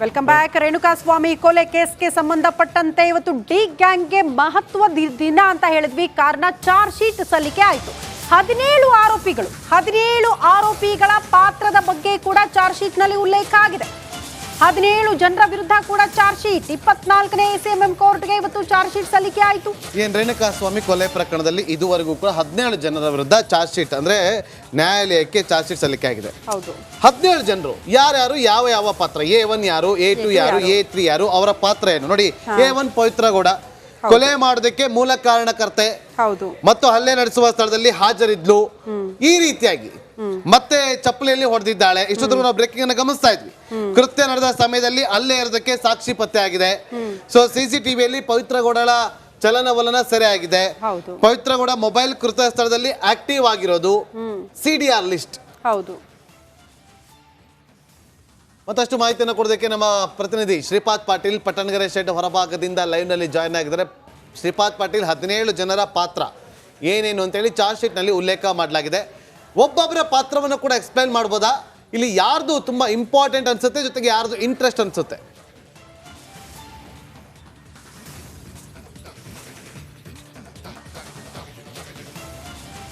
Welcome back. Renukaswamy ಕೊಲೆ ಕೇಸ್ಗೆ ಸಂಬಂಧಪಟ್ಟಂತೆ ಇವತ್ತು ಡಿ ಗ್ಯಾಂಗ್ಗೆ ಮಹತ್ವ ದಿನ ಅಂತ ಹೇಳಿದ್ವಿ. ಕಾರಣ ಚಾರ್ಜ್ ಶೀಟ್ ಸಲ್ಲಿಕೆ ಆಯಿತು. 17 ಆರೋಪಿಗಳ ಪಾತ್ರದ ಬಗ್ಗೆ ಕೂಡ ಚಾರ್ಜ್ ಶೀಟ್ ನಲ್ಲಿ ಉಲ್ಲೇಖ ಆಗಿದೆ. 17 ಜನರ ವಿರುದ್ಧ ಕೂಡ ಚಾರ್ಜ್ ಶೀಟ್. 24ನೇ ಎಸಿಎಂಎಂ ಕೋರ್ಟ್ಗೆ ಇವತ್ತು ಚಾರ್ಜ್ ಶೀಟ್ ಸಲ್ಲಿಕೆ ಆಯಿತು. ರೇಣುಕಾಸ್ವಾಮಿ ಕೊಲೆ ಪ್ರಕರಣದಲ್ಲಿ ಇದುವರೆಗೂ ಕೂಡ 17 ಜನರ ವಿರುದ್ಧ ಚಾರ್ಜ್ ಶೀಟ್ ಅಂದ್ರೆ ನ್ಯಾಯಾಲಯಕ್ಕೆ ಚಾರ್ಜ್ ಶೀಟ್ ಸಲ್ಲಿಕೆ ಆಗಿದೆ. ಹೌದು, 17 ಜನರು ಯಾರ್ಯಾರು, ಯಾವ ಪಾತ್ರ, A1 ಯಾರು, A2 ಯಾರು, A3 ಯಾರು, ಅವರ ಪಾತ್ರ ಏನು ನೋಡಿ. A1 ಪವಿತ್ರ ಗೌಡ ಕೊಲೆ ಮಾಡೋದಕ್ಕೆ ಮೂಲ ಕಾರಣಕರ್ತೆ, ಹೌದು, ಮತ್ತು ಹಲ್ಲೆ ನಡೆಸುವ ಸ್ಥಳದಲ್ಲಿ ಹಾಜರಿದ್ಲು. ಈ ರೀತಿಯಾಗಿ ಮತ್ತೆ ಚಪ್ಪಲಿಯಲ್ಲಿ ಹೊಡೆದಿದ್ದಾಳೆ. ಇಷ್ಟೊತ್ತಿಗೆ ನಾವು ಬ್ರೇಕಿಂಗ್ ಅನ್ನು ಗಮನಿಸ್ತಾ ಇದ್ವಿ. ಕೃತ್ಯ ನಡೆದ ಸಮಯದಲ್ಲಿ ಅಲ್ಲೇ ಇರೋದಕ್ಕೆ ಸಾಕ್ಷಿ ಪತ್ತೆ ಆಗಿದೆ. ಸೊ CCTVಯಲ್ಲಿ ಪವಿತ್ರ ಗೌಡಳ ಚಲನವಲನ ಸೆರೆ ಆಗಿದೆ. ಪವಿತ್ರ ಗೌಡ ಮೊಬೈಲ್ ಕೃತ್ಯ ಸ್ಥಳದಲ್ಲಿ ಆಕ್ಟಿವ್ ಆಗಿರೋದು, CDR ಲಿಸ್ಟ್. ಹೌದು. ಮತ್ತಷ್ಟು ಮಾಹಿತಿಯನ್ನು ಕೊಡೋದಕ್ಕೆ ನಮ್ಮ ಪ್ರತಿನಿಧಿ ಶ್ರೀಪಾದ್ ಪಾಟೀಲ್ ಪಟ್ಟಣಗೆರೆ ಶೆಡ್ ಹೊರಭಾಗದಿಂದ ಲೈವ್ ನಲ್ಲಿ ಜಾಯ್ನ್ ಆಗಿದ್ದಾರೆ. ಶ್ರೀಪಾದ್ ಪಾಟೀಲ್, 17 ಜನರ ಪಾತ್ರ ಏನೇನು ಅಂತೇಳಿ ಚಾರ್ಜ್ ಶೀಟ್ ನಲ್ಲಿ ಉಲ್ಲೇಖ ಮಾಡಲಾಗಿದೆ. ಒಬ್ಬೊಬ್ಬರ ಪಾತ್ರವನ್ನು ಕೂಡ ಎಕ್ಸ್ಪ್ಲೈನ್ ಮಾಡ್ಬೋದಾ? ಇಲ್ಲಿ ಯಾರ್ದು ತುಂಬಾ ಇಂಪಾರ್ಟೆಂಟ್ ಅನ್ಸುತ್ತೆ, ಜೊತೆಗೆ ಯಾರ್ದು ಇಂಟ್ರೆಸ್ಟ್ ಅನ್ಸುತ್ತೆ?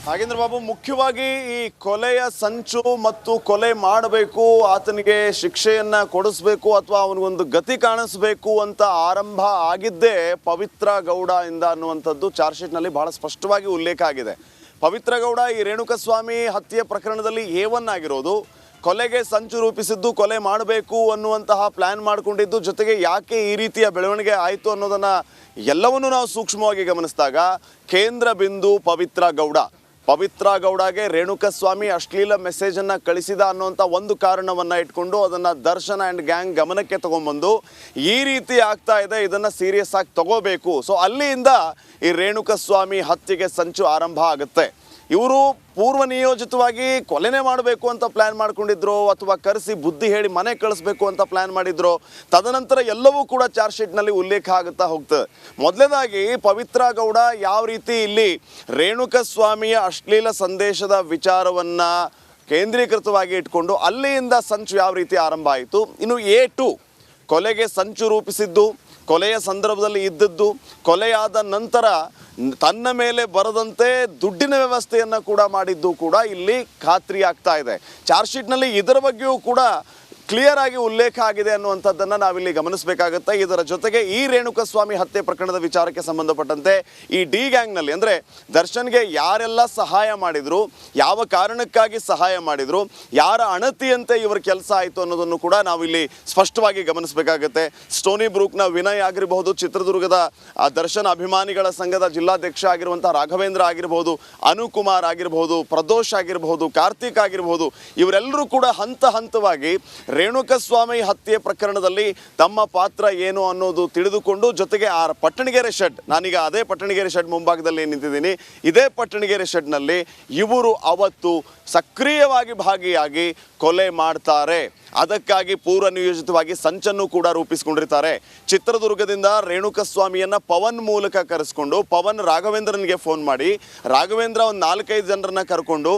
ನಾಗೇಂದ್ರ ಬಾಬು, ಮುಖ್ಯವಾಗಿ ಈ ಕೊಲೆಯ ಸಂಚು ಮತ್ತು ಕೊಲೆ ಮಾಡಬೇಕು, ಆತನಿಗೆ ಶಿಕ್ಷೆಯನ್ನ ಕೊಡಿಸ್ಬೇಕು ಅಥವಾ ಅವನಿಗೊಂದು ಗತಿ ಕಾಣಿಸ್ಬೇಕು ಅಂತ ಆರಂಭ ಆಗಿದ್ದೇ ಪವಿತ್ರ ಗೌಡ ಇಂದ ಅನ್ನುವಂಥದ್ದು ಚಾರ್ಜ್ ಶೀಟ್ನಲ್ಲಿ ಬಹಳ ಸ್ಪಷ್ಟವಾಗಿ ಉಲ್ಲೇಖ ಆಗಿದೆ. ಪವಿತ್ರ ಗೌಡ ಈ ರೇಣುಕಾಸ್ವಾಮಿ ಹತ್ಯೆ ಪ್ರಕರಣದಲ್ಲಿ A1 ಆಗಿರೋದು, ಕೊಲೆಗೆ ಸಂಚು ರೂಪಿಸಿದ್ದು, ಕೊಲೆ ಮಾಡಬೇಕು ಅನ್ನುವಂತಹ ಪ್ಲಾನ್ ಮಾಡಿಕೊಂಡಿದ್ದು, ಜೊತೆಗೆ ಯಾಕೆ ಈ ರೀತಿಯ ಬೆಳವಣಿಗೆ ಆಯಿತು ಅನ್ನೋದನ್ನ ಎಲ್ಲವನ್ನೂ ನಾವು ಸೂಕ್ಷ್ಮವಾಗಿ ಗಮನಿಸಿದಾಗ ಕೇಂದ್ರ ಬಿಂದು ಪವಿತ್ರ ಗೌಡಗೆ ರೇಣುಕಾಸ್ವಾಮಿ ಅಶ್ಲೀಲ ಮೆಸೇಜನ್ನು ಕಳಿಸಿದ ಅನ್ನುವಂಥ ಒಂದು ಕಾರಣವನ್ನು ಇಟ್ಕೊಂಡು ಅದನ್ನು ದರ್ಶನ್ ಆ್ಯಂಡ್ ಗ್ಯಾಂಗ್ ಗಮನಕ್ಕೆ ತಗೊಂಡ್ಬಂದು ಈ ರೀತಿ ಆಗ್ತಾ ಇದೆ, ಇದನ್ನು ಸೀರಿಯಸ್ ಆಗಿ ತಗೋಬೇಕು. ಸೊ ಅಲ್ಲಿಂದ ಈ ರೇಣುಕಾಸ್ವಾಮಿ ಹತ್ಯೆಗೆ ಸಂಚು ಆರಂಭ ಆಗುತ್ತೆ. ಇವರು ಪೂರ್ವ ನಿಯೋಜಿತವಾಗಿ ಕೊಲೆನೇ ಮಾಡಬೇಕು ಅಂತ ಪ್ಲ್ಯಾನ್ ಮಾಡ್ಕೊಂಡಿದ್ರು ಅಥವಾ ಕರೆಸಿ ಬುದ್ಧಿ ಹೇಳಿ ಮನೆ ಕಳಿಸ್ಬೇಕು ಅಂತ ಪ್ಲ್ಯಾನ್ ಮಾಡಿದ್ರು. ತದನಂತರ ಎಲ್ಲವೂ ಕೂಡ ಚಾರ್ಜ್ ಶೀಟ್ನಲ್ಲಿ ಉಲ್ಲೇಖ ಆಗುತ್ತಾ ಹೋಗ್ತದೆ. ಮೊದಲನೇದಾಗಿ ಪವಿತ್ರ ಗೌಡ ಯಾವ ರೀತಿ ಇಲ್ಲಿ ರೇಣುಕಾಸ್ವಾಮಿಯ ಅಶ್ಲೀಲ ಸಂದೇಶದ ವಿಚಾರವನ್ನು ಕೇಂದ್ರೀಕೃತವಾಗಿ ಇಟ್ಕೊಂಡು ಅಲ್ಲಿಂದ ಸಂಚು ಯಾವ ರೀತಿ ಆರಂಭ ಆಯಿತು. ಇನ್ನು A2 ಕೊಲೆಗೆ ಸಂಚು ರೂಪಿಸಿದ್ದು, ಕೊಲೆಯ ಸಂದರ್ಭದಲ್ಲಿ ಇದ್ದದ್ದು, ಕೊಲೆಯಾದ ನಂತರ ತನ್ನ ಮೇಲೆ ಬರದಂತೆ ದುಡ್ಡಿನ ವ್ಯವಸ್ಥೆಯನ್ನು ಕೂಡ ಮಾಡಿದ್ದು ಕೂಡ ಇಲ್ಲಿ ಖಾತ್ರಿ ಆಗ್ತಾ ಇದೆ. ಚಾರ್ಜ್ ಶೀಟ್ನಲ್ಲಿ ಇದರ ಬಗ್ಗೆಯೂ ಕೂಡ ಕ್ಲಿಯರ್ ಆಗಿ ಉಲ್ಲೇಖ ಆಗಿದೆ ಅನ್ನುವಂಥದ್ದನ್ನು ನಾವಿಲ್ಲಿ ಗಮನಿಸಬೇಕಾಗುತ್ತೆ. ಇದರ ಜೊತೆಗೆ ಈ ರೇಣುಕಾಸ್ವಾಮಿ ಹತ್ಯೆ ಪ್ರಕರಣದ ವಿಚಾರಕ್ಕೆ ಸಂಬಂಧಪಟ್ಟಂತೆ ಈ ಡಿ ಗ್ಯಾಂಗ್ನಲ್ಲಿ ಅಂದರೆ ದರ್ಶನ್ಗೆ ಯಾರೆಲ್ಲ ಸಹಾಯ ಮಾಡಿದ್ರು, ಯಾವ ಕಾರಣಕ್ಕಾಗಿ ಸಹಾಯ ಮಾಡಿದ್ರು, ಯಾರ ಅಣತಿಯಂತೆ ಇವರ ಕೆಲಸ ಆಯಿತು ಅನ್ನೋದನ್ನು ಕೂಡ ನಾವಿಲ್ಲಿ ಸ್ಪಷ್ಟವಾಗಿ ಗಮನಿಸಬೇಕಾಗುತ್ತೆ. ಸ್ಟೋನಿ ಬ್ರೂಕ್ನ ವಿನಯ್ ಆಗಿರಬಹುದು, ಚಿತ್ರದುರ್ಗದ ದರ್ಶನ್ ಅಭಿಮಾನಿಗಳ ಸಂಘದ ಜಿಲ್ಲಾಧ್ಯಕ್ಷ ಆಗಿರುವಂಥ ರಾಘವೇಂದ್ರ ಆಗಿರಬಹುದು, ಅನುಕುಮಾರ್ ಆಗಿರಬಹುದು, ಪ್ರದೋಷ್ ಆಗಿರಬಹುದು, ಕಾರ್ತಿಕ್ ಆಗಿರಬಹುದು, ಇವರೆಲ್ಲರೂ ಕೂಡ ಹಂತ ಹಂತವಾಗಿ ರೇಣುಕಾಸ್ವಾಮಿ ಹತ್ಯೆ ಪ್ರಕರಣದಲ್ಲಿ ತಮ್ಮ ಪಾತ್ರ ಏನು ಅನ್ನೋದು ತಿಳಿದುಕೊಂಡು, ಜೊತೆಗೆ ಆ ಪಟ್ಟಣಗೆರೆ ಶೆಡ್, ನಾನೀಗ ಅದೇ ಪಟ್ಟಣಗೆರೆ ಶೆಡ್ ಮುಂಭಾಗದಲ್ಲಿ ನಿಂತಿದ್ದೀನಿ, ಇದೇ ಪಟ್ಟಣಗೆರೆ ಶೆಡ್ನಲ್ಲಿ ಇವರು ಅವತ್ತು ಸಕ್ರಿಯವಾಗಿ ಭಾಗಿಯಾಗಿ ಕೊಲೆ ಮಾಡ್ತಾರೆ. ಅದಕ್ಕಾಗಿ ಪೂರ್ವ ನಿಯೋಜಿತವಾಗಿ ಸಂಚನ್ನು ಕೂಡ ರೂಪಿಸಿಕೊಂಡಿರ್ತಾರೆ. ಚಿತ್ರದುರ್ಗದಿಂದ ರೇಣುಕಾಸ್ವಾಮಿಯನ್ನ ಪವನ್ ಮೂಲಕ ಕರೆಸ್ಕೊಂಡು ಪವನ್ ರಾಘವೇಂದ್ರನಿಗೆ ಫೋನ್ ಮಾಡಿ, ರಾಘವೇಂದ್ರ ಒಂದು 4-5 ಜನರನ್ನ ಕರ್ಕೊಂಡು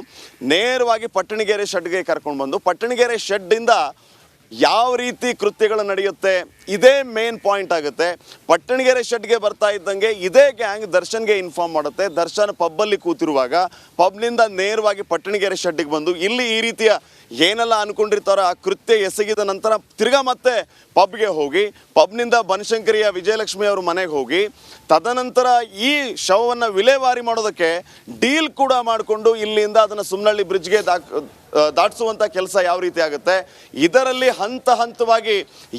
ನೇರವಾಗಿ ಪಟ್ಟಣಗೆರೆ ಶೆಡ್ಗೆ ಕರ್ಕೊಂಡು ಬಂದು ಪಟ್ಟಣಗೆರೆ ಶೆಡ್ಡಿಂದ ಯಾವ ರೀತಿ ಕೃತ್ಯಗಳು ನಡೆಯುತ್ತೆ ಇದೇ ಮೇನ್ ಪಾಯಿಂಟ್ ಆಗುತ್ತೆ. ಪಟ್ಟಣಗೆರೆ ಶೆಡ್ಗೆ ಬರ್ತಾ ಇದ್ದಂಗೆ ಇದೇ ಗ್ಯಾಂಗ್ ದರ್ಶನ್ಗೆ ಇನ್ಫಾರ್ಮ್ ಮಾಡುತ್ತೆ. ದರ್ಶನ್ ಪಬ್ಬಲ್ಲಿ ಕೂತಿರುವಾಗ ಪಬ್ನಿಂದ ನೇರವಾಗಿ ಪಟ್ಟಣಗೆರೆ ಶೆಡ್ಗೆ ಬಂದು ಇಲ್ಲಿ ಈ ರೀತಿಯ ಏನೆಲ್ಲ ಅನ್ಕೊಂಡಿರ್ತಾರೋ ಆ ಕೃತ್ಯ ಎಸಗಿದ ನಂತರ ತಿರ್ಗಾ ಮತ್ತೆ ಪಬ್ಗೆ ಹೋಗಿ ಪಬ್ನಿಂದ ಬನಶಂಕರಿಯ ವಿಜಯಲಕ್ಷ್ಮಿ ಅವ್ರ ಮನೆಗೆ ಹೋಗಿ ತದನಂತರ ಈ ಶವವನ್ನು ವಿಲೇವಾರಿ ಮಾಡೋದಕ್ಕೆ ಡೀಲ್ ಕೂಡ ಮಾಡಿಕೊಂಡು ಇಲ್ಲಿಂದ ಅದನ್ನು ಸುಮ್ನಹಳ್ಳಿ ಬ್ರಿಡ್ಜ್ಗೆ ದಾಟಿಸುವಂಥ ಕೆಲಸ ಯಾವ ರೀತಿ ಆಗುತ್ತೆ. ಇದರಲ್ಲಿ ಹಂತ ಹಂತವಾಗಿ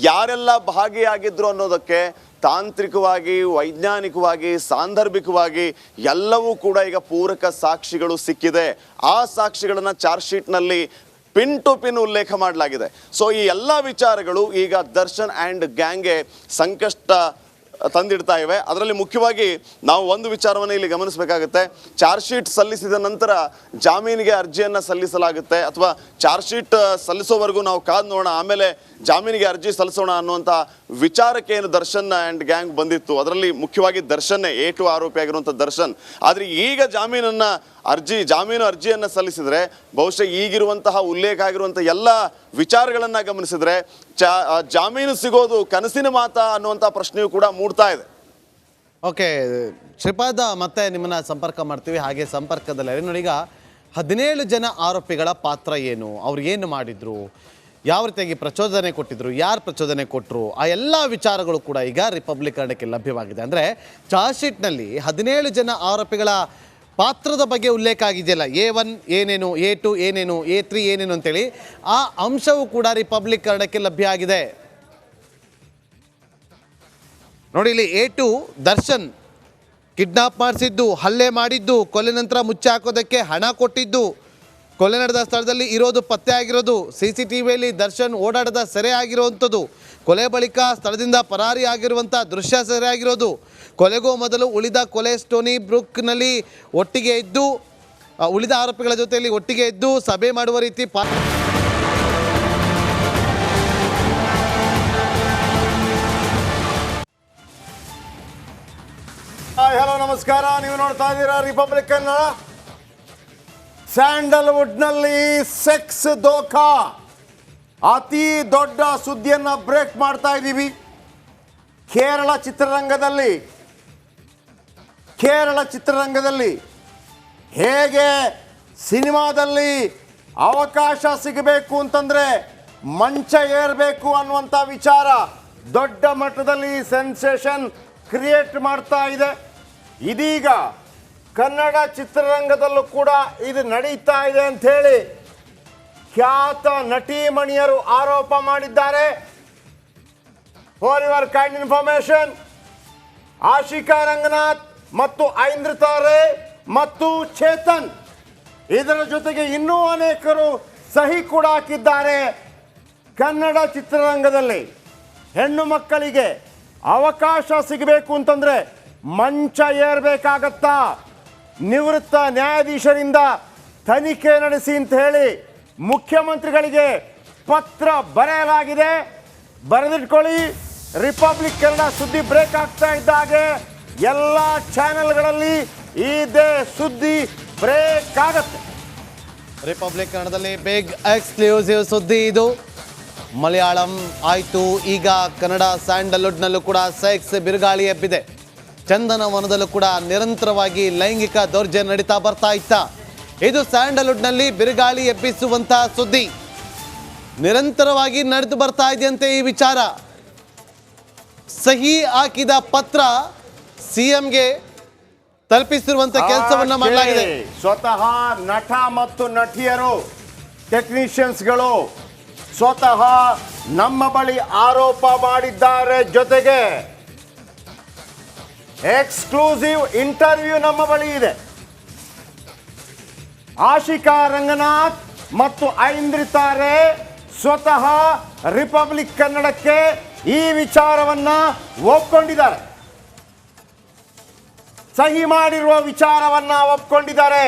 ಯಾರೆಲ್ಲ ಭಾಗಿಯಾಗಿದ್ರು ಅನ್ನೋದಕ್ಕೆ ತಾಂತ್ರಿಕವಾಗಿ, ವೈಜ್ಞಾನಿಕವಾಗಿ, ಸಾಂದರ್ಭಿಕವಾಗಿ ಎಲ್ಲವೂ ಕೂಡ ಈಗ ಪೂರಕ ಸಾಕ್ಷಿಗಳು ಸಿಕ್ಕಿದೆ. ಆ ಸಾಕ್ಷಿಗಳನ್ನು ಚಾರ್ಜ್ ಶೀಟ್ನಲ್ಲಿ ಪಿನ್ ಟು ಪಿನ್ ಉಲ್ಲೇಖ ಮಾಡಲಾಗಿದೆ. ಸೊ ಈ ಎಲ್ಲ ವಿಚಾರಗಳು ಈಗ ದರ್ಶನ್ ಆ್ಯಂಡ್ ಗ್ಯಾಂಗ್ಗೆ ಸಂಕಷ್ಟ ತಂದಿಡ್ತಾ ಇವೆ. ಅದರಲ್ಲಿ ಮುಖ್ಯವಾಗಿ ನಾವು ಒಂದು ವಿಚಾರವನ್ನು ಇಲ್ಲಿ ಗಮನಿಸಬೇಕಾಗುತ್ತೆ. ಚಾರ್ಜ್ ಶೀಟ್ ಸಲ್ಲಿಸಿದ ನಂತರ ಜಾಮೀನಿಗೆ ಅರ್ಜಿಯನ್ನು ಸಲ್ಲಿಸಲಾಗುತ್ತೆ ಅಥವಾ ಚಾರ್ಜ್ ಶೀಟ್ ಸಲ್ಲಿಸೋವರೆಗೂ ನಾವು ಕಾದು ನೋಡೋಣ, ಆಮೇಲೆ ಜಾಮೀನಿಗೆ ಅರ್ಜಿ ಸಲ್ಲಿಸೋಣ ಅನ್ನುವಂಥ ವಿಚಾರಕ್ಕೆ ಏನು ದರ್ಶನ್ ಆ್ಯಂಡ್ ಗ್ಯಾಂಗ್ ಬಂದಿತ್ತು. ಅದರಲ್ಲಿ ಮುಖ್ಯವಾಗಿ ದರ್ಶನ್ನೇ A2 ಆರೋಪಿ ಆಗಿರುವಂಥ ದರ್ಶನ್. ಆದರೆ ಈಗ ಜಾಮೀನು ಅರ್ಜಿಯನ್ನು ಸಲ್ಲಿಸಿದರೆ ಬಹುಶಃ ಈಗಿರುವಂತಹ ಉಲ್ಲೇಖ ಆಗಿರುವಂಥ ಎಲ್ಲ ವಿಚಾರಗಳನ್ನ ಗಮನಿಸಿದ್ರೆ ಜಾಮೀನು ಸಿಗೋದು ಕನಸಿನ ಮಾತಾ ಅನ್ನುವಂಥ ಪ್ರಶ್ನೆಯೂ ಕೂಡ ಮೂಡ್ತಾ ಇದೆ. ಓಕೆ ಶ್ರೀಪಾದ, ಮತ್ತೆ ನಿಮ್ಮನ್ನ ಸಂಪರ್ಕ ಮಾಡ್ತೀವಿ. ಹಾಗೆ ಸಂಪರ್ಕದಲ್ಲಿ ನೋಡಿ, ಈಗ 17 ಜನ ಆರೋಪಿಗಳ ಪಾತ್ರ ಏನು, ಅವ್ರು ಏನು ಮಾಡಿದ್ರು, ಯಾವ ರೀತಿಯಾಗಿ ಪ್ರಚೋದನೆ ಕೊಟ್ಟಿದ್ರು, ಯಾರು ಪ್ರಚೋದನೆ ಕೊಟ್ಟರು, ಆ ಎಲ್ಲ ವಿಚಾರಗಳು ಕೂಡ ಈಗ ರಿಪಬ್ಲಿಕ್ ಕನ್ನಡಕ್ಕೆ ಲಭ್ಯವಾಗಿದೆ. ಅಂದರೆ ಚಾರ್ಜ್ ಶೀಟ್ನಲ್ಲಿ 17 ಜನ ಆರೋಪಿಗಳ ಪಾತ್ರದ ಬಗ್ಗೆ ಉಲ್ಲೇಖ ಆಗಿದೆಯಲ್ಲ, A1 ಏನೇನು, A2 ಏನೇನು, A3 ಏನೇನು ಅಂತೇಳಿ, ಆ ಅಂಶವೂ ಕೂಡ ರಿಪಬ್ಲಿಕ್ ಕನ್ನಡಕ್ಕೆ ಲಭ್ಯ ಆಗಿದೆ. ನೋಡಿ ಇಲ್ಲಿ A2 ದರ್ಶನ್ ಕಿಡ್ನಾಪ್ ಮಾಡಿಸಿದ್ದು, ಹಲ್ಲೆ ಮಾಡಿದ್ದು, ಕೊಲೆ ನಂತರ ಮುಚ್ಚಿ ಹಾಕೋದಕ್ಕೆ ಹಣ ಕೊಟ್ಟಿದ್ದು, ಕೊಲೆ ನಡೆದ ಸ್ಥಳದಲ್ಲಿ ಇರೋದು ಪತ್ತೆ ಆಗಿರೋದು, CCTVಯಲ್ಲಿ ದರ್ಶನ್ ಓಡಾಡದ ಸೆರೆ ಆಗಿರುವಂಥದ್ದು, ಕೊಲೆ ಬಳಿಕ ಸ್ಥಳದಿಂದ ಪರಾರಿ ಆಗಿರುವಂಥ ದೃಶ್ಯ ಸೆರೆ ಆಗಿರೋದು, ಕೊಲೆಗೂ ಮೊದಲು ಉಳಿದ ಕೊಲೆ ಸ್ಟೋನಿ ಬ್ರೂಕ್ನಲ್ಲಿ ಒಟ್ಟಿಗೆ ಇದ್ದು ಉಳಿದ ಆರೋಪಿಗಳ ಜೊತೆಯಲ್ಲಿ ಒಟ್ಟಿಗೆ ಇದ್ದು ಸಭೆ ಮಾಡುವ ರೀತಿ ಹಲೋ ನಮಸ್ಕಾರ, ನೀವು ನೋಡ್ತಾ ಇದ್ದೀರಾ ರಿಪಬ್ಲಿಕ್ ಕನ್ನಡ. ಸ್ಯಾಂಡಲ್ವುಡ್ನಲ್ಲಿ ಸೆಕ್ಸ್ ದೋಖಾ ಅತಿ ದೊಡ್ಡ ಸುದ್ದಿಯನ್ನ ಬ್ರೇಕ್ ಮಾಡ್ತಾ ಇದ್ದೀವಿ. ಕೇರಳ ಚಿತ್ರರಂಗದಲ್ಲಿ ಹೇಗೆ ಸಿನಿಮಾದಲ್ಲಿ ಅವಕಾಶ ಸಿಗಬೇಕು ಅಂತಂದ್ರೆ ಮಂಚ ಏರಬೇಕು ಅನ್ನುವಂಥ ವಿಚಾರ ದೊಡ್ಡ ಮಟ್ಟದಲ್ಲಿ ಸೆನ್ಸೇಷನ್ ಕ್ರಿಯೇಟ್ ಮಾಡ್ತಾ ಇದೆ. ಇದೀಗ ಕನ್ನಡ ಚಿತ್ರರಂಗದಲ್ಲೂ ಕೂಡ ಇದು ನಡೀತಾ ಇದೆ ಅಂತ ಹೇಳಿ ಖ್ಯಾತ ನಟಿಮಣಿಯರು ಆರೋಪ ಮಾಡಿದ್ದಾರೆ. For your kind information, Ashika Ranganath ಮತ್ತು ಐಂದ್ರಿತಾ ರೇ ಮತ್ತು ಚೇತನ್, ಇದರ ಜೊತೆಗೆ ಇನ್ನೂ ಅನೇಕರು ಸಹಿ ಕೂಡ ಹಾಕಿದ್ದಾರೆ. ಕನ್ನಡ ಚಿತ್ರರಂಗದಲ್ಲಿ ಹೆಣ್ಣು ಮಕ್ಕಳಿಗೆ ಅವಕಾಶ ಸಿಗಬೇಕು ಅಂತಂದ್ರೆ ಮಂಚ ಏರ್ಬೇಕಾಗತ್ತಾ, ನಿವೃತ್ತ ನ್ಯಾಯಾಧೀಶರಿಂದ ತನಿಖೆ ನಡೆಸಿ ಅಂತ ಹೇಳಿ ಮುಖ್ಯಮಂತ್ರಿಗಳಿಗೆ ಪತ್ರ ಬರೆಯಲಾಗಿದೆ. ಬರೆದಿಟ್ಕೊಳ್ಳಿ. ರಿಪಬ್ಲಿಕ್ ಕನ್ನಡ ಸುದ್ದಿ ಬ್ರೇಕ್ ಆಗ್ತಾ ಇದ್ದಾಗೆ ಎಲ್ಲ ಚಾನೆಲ್ಗಳಲ್ಲಿ ಇದೇ ಸುದ್ದಿ ಬ್ರೇಕ್ ಆಗತ್ತೆ. ರಿಪಬ್ಲಿಕ್ ಕನ್ನಡದಲ್ಲಿ ಬಿಗ್ ಎಕ್ಸ್ಕ್ಲೂಸಿವ್ ಸುದ್ದಿ ಇದು. ಮಲಯಾಳಂ ಆಯಿತು, ಈಗ ಕನ್ನಡ ಸ್ಯಾಂಡಲ್ವುಡ್ನಲ್ಲೂ ಕೂಡ ಸೆಕ್ಸ್ ಬಿರುಗಾಳಿ ಎಬ್ಬಿದೆ. ಚಂದನವನದಲ್ಲೂ ಕೂಡ ನಿರಂತರವಾಗಿ ಲೈಂಗಿಕ ದೌರ್ಜನ್ಯ ನಡೀತಾ ಬರ್ತಾ ಇತ್ತ. ಇದು ಸ್ಯಾಂಡಲ್ವುಡ್ನಲ್ಲಿ ಬಿರುಗಾಳಿ ಎಬ್ಬಿಸುವಂತಹ ಸುದ್ದಿ ನಿರಂತರವಾಗಿ ನಡೆದು ಬರ್ತಾ ಇದೆಯಂತೆ. ಈ ವಿಚಾರ ಸಹಿ ಹಾಕಿದ ಪತ್ರ ಸಿಎಂಗೆ ತಲುಪಿಸಿರುವಂತ ಕೆಲಸವನ್ನ ಮಾಡಲಾಗಿದೆ. ಸ್ವತಃ ನಟ ಮತ್ತು ನಟಿಯರು, ಟೆಕ್ನಿಷಿಯನ್ಸ್ಗಳು ಸ್ವತಃ ನಮ್ಮ ಬಳಿ ಆರೋಪ ಮಾಡಿದ್ದಾರೆ. ಜೊತೆಗೆ ಎಕ್ಸ್ಕ್ಲೂಸಿವ್ ಇಂಟರ್ವ್ಯೂ ನಮ್ಮ ಬಳಿ ಇದೆ. ಆಶಿಕಾ ರಂಗನಾಥ್ ಮತ್ತು ಐಂದ್ರಿತಾ ರೇ ಸ್ವತಃ ರಿಪಬ್ಲಿಕ್ ಕನ್ನಡಕ್ಕೆ ಈ ವಿಚಾರವನ್ನ ಒಪ್ಕೊಂಡಿದ್ದಾರೆ, ಸಹಿ ಮಾಡಿರುವ ವಿಚಾರವನ್ನ ಒಪ್ಕೊಂಡಿದ್ದಾರೆ.